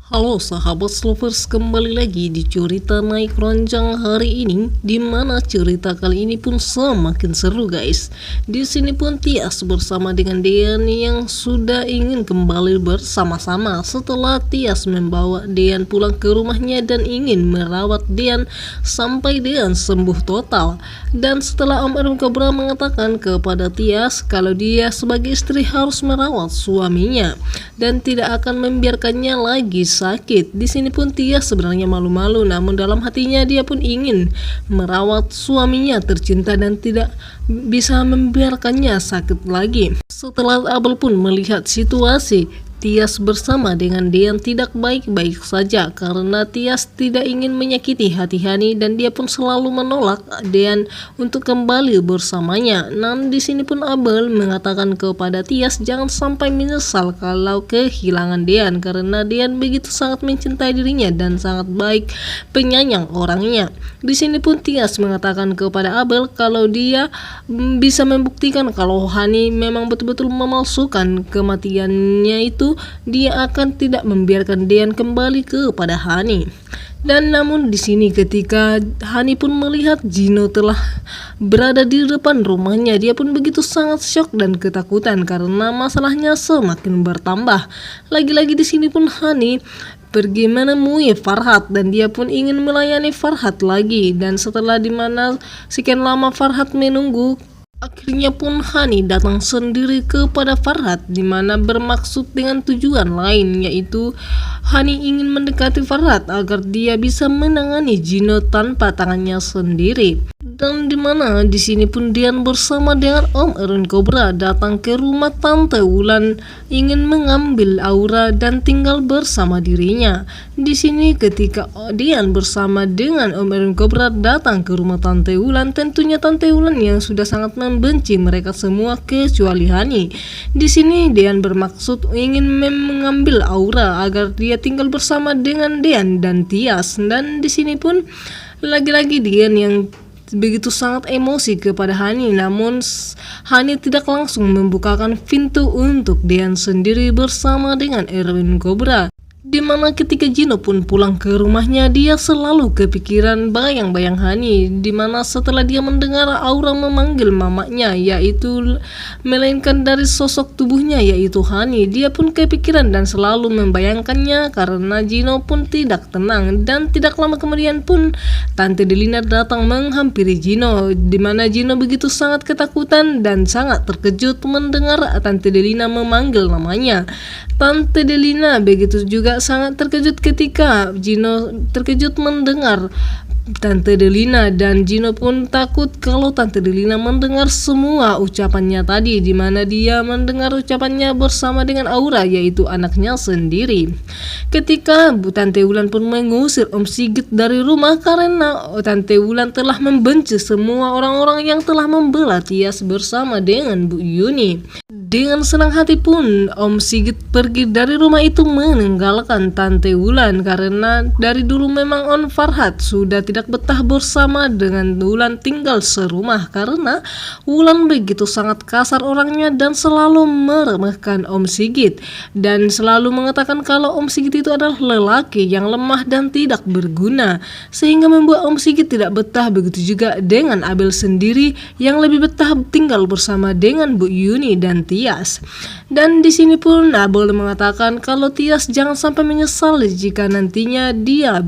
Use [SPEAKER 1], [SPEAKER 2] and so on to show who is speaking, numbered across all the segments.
[SPEAKER 1] Halo sahabat lovers, kembali lagi di cerita naik ranjang hari ini, di mana cerita kali ini pun semakin seru guys. Di sini pun Tias bersama dengan Dean yang sudah ingin kembali bersama-sama setelah Tias membawa Dean pulang ke rumahnya dan ingin merawat Dean sampai Dean sembuh total. Dan setelah Om Erwin Cobra mengatakan kepada Tias kalau dia sebagai istri harus merawat suaminya dan tidak akan membiarkannya lagi sakit. Di sini pun Tias sebenarnya malu-malu, namun dalam hatinya dia pun ingin merawat suaminya tercinta dan tidak bisa membiarkannya sakit lagi. Setelah Abel pun melihat situasi Tias bersama dengan Dean tidak baik-baik saja karena Tias tidak ingin menyakiti hati Hani dan dia pun selalu menolak Dean untuk kembali bersamanya. Namun di sini pun Abel mengatakan kepada Tias jangan sampai menyesal kalau kehilangan Dean karena Dean begitu sangat mencintai dirinya dan sangat baik penyayang orangnya. Di sini pun Tias mengatakan kepada Abel kalau dia bisa membuktikan kalau Hani memang betul-betul memalsukan kematiannya itu, dia akan tidak membiarkan Dean kembali kepada Hani. Dan namun di sini ketika Hani pun melihat Gino telah berada di depan rumahnya, dia pun begitu sangat syok dan ketakutan karena masalahnya semakin bertambah. Lagi-lagi di sini pun Hani pergi menemui Farhat dan dia pun ingin melayani Farhat lagi. Dan setelah dimana sekian lama Farhat menunggu, akhirnya pun Hani datang sendiri kepada Farhat dimana bermaksud dengan tujuan lain, yaitu Hani ingin mendekati Farhat agar dia bisa menangani Gino tanpa tangannya sendiri. Dan dimana di sini pun Dean bersama dengan Om Erwin Cobra datang ke rumah Tante Wulan ingin mengambil Aura dan tinggal bersama dirinya. Di sini ketika Dean bersama dengan Om Erwin Cobra datang ke rumah Tante Wulan, tentunya Tante Wulan yang sudah sangat membenci mereka semua kecuali Hani. Di sini Dean bermaksud ingin mengambil Aura agar dia tinggal bersama dengan Dean dan Tias. Dan di sini pun lagi-lagi Dean yang begitu sangat emosi kepada Hani, namun Hani tidak langsung membukakan pintu untuk Dean sendiri bersama dengan Erwin Cobra. Dimana ketika Gino pun pulang ke rumahnya, dia selalu kepikiran bayang-bayang Hani, dimana setelah dia mendengar Aura memanggil mamanya, yaitu melainkan dari sosok tubuhnya yaitu Hani, dia pun kepikiran dan selalu membayangkannya karena Gino pun tidak tenang. Dan tidak lama kemudian pun Tante Delina datang menghampiri Gino, dimana Gino begitu sangat ketakutan dan sangat terkejut mendengar Tante Delina memanggil namanya. Tante Delina begitu juga sangat terkejut ketika Gino terkejut mendengar Tante Delina, dan Gino pun takut kalau Tante Delina mendengar semua ucapannya tadi, dimana dia mendengar ucapannya bersama dengan Aura yaitu anaknya sendiri. Ketika Tante Wulan pun mengusir Om Sigit dari rumah karena Tante Wulan telah membenci semua orang-orang yang telah membela Tias bersama dengan Bu Yuni. Dengan senang hati pun Om Sigit pergi dari rumah itu meninggalkan Tante Wulan karena dari dulu memang On Farhat sudah tidak betah bersama dengan Wulan tinggal serumah karena Wulan begitu sangat kasar orangnya dan selalu meremehkan Om Sigit dan selalu mengatakan kalau Om Sigit itu adalah lelaki yang lemah dan tidak berguna, sehingga membuat Om Sigit tidak betah. Begitu juga dengan Abel sendiri yang lebih betah tinggal bersama dengan Bu Yuni dan Tias. Dan di sini pun Abel mengatakan kalau Tias jangan sampai menyesal jika nantinya dia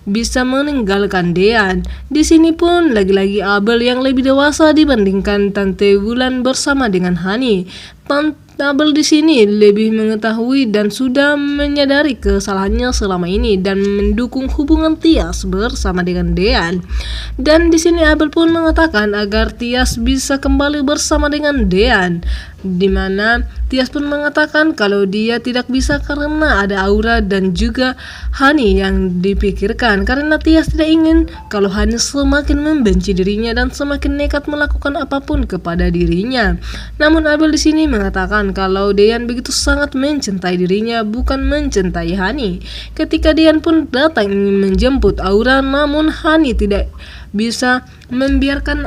[SPEAKER 1] bisa meninggalkan Dean. Di sini pun lagi-lagi Abel yang lebih dewasa dibandingkan Tante Wulan bersama dengan Hani. Abel di sini lebih mengetahui dan sudah menyadari kesalahannya selama ini dan mendukung hubungan Tias bersama dengan Dean. Dan di sini Abel pun mengatakan agar Tias bisa kembali bersama dengan Dean, dimana Tias pun mengatakan kalau dia tidak bisa karena ada Aura dan juga Hani yang dipikirkan, karena Tias tidak ingin kalau Hani semakin membenci dirinya dan semakin nekat melakukan apapun kepada dirinya. Namun Abel di sini mengatakan kalau Dean begitu sangat mencintai dirinya, bukan mencintai Hani. Ketika Dean pun datang ingin menjemput Aura, namun Hani tidak bisa membiarkan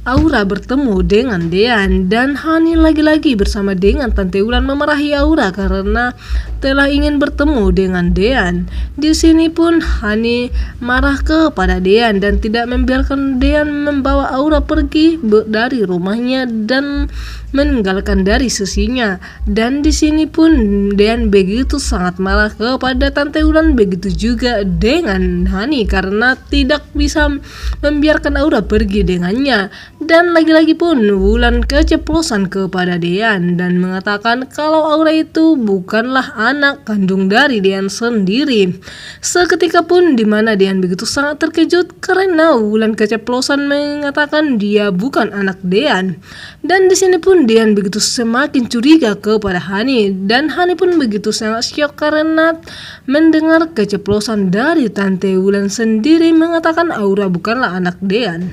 [SPEAKER 1] Aura bertemu dengan Dean dan Hani lagi-lagi bersama dengan Tante Wulan memarahi Aura karena telah ingin bertemu dengan Dean. Di sini pun Hani marah kepada Dean dan tidak membiarkan Dean membawa Aura pergi dari rumahnya dan meninggalkan dari sisinya. Dan di sini pun Dean begitu sangat marah kepada Tante Wulan, begitu juga dengan Hani karena tidak bisa membiarkan Aura pergi dengannya. Dan lagi-lagi pun Wulan keceplosan kepada Dean dan mengatakan kalau Aura itu bukanlah anak kandung dari Dean sendiri. Seketika pun dimana Dean begitu sangat terkejut karena Wulan keceplosan mengatakan dia bukan anak Dean. Dan di sini pun Dean begitu semakin curiga kepada Hani dan Hani pun begitu sangat syok karena mendengar keceplosan dari Tante Wulan sendiri mengatakan Aura bukanlah anak Dean.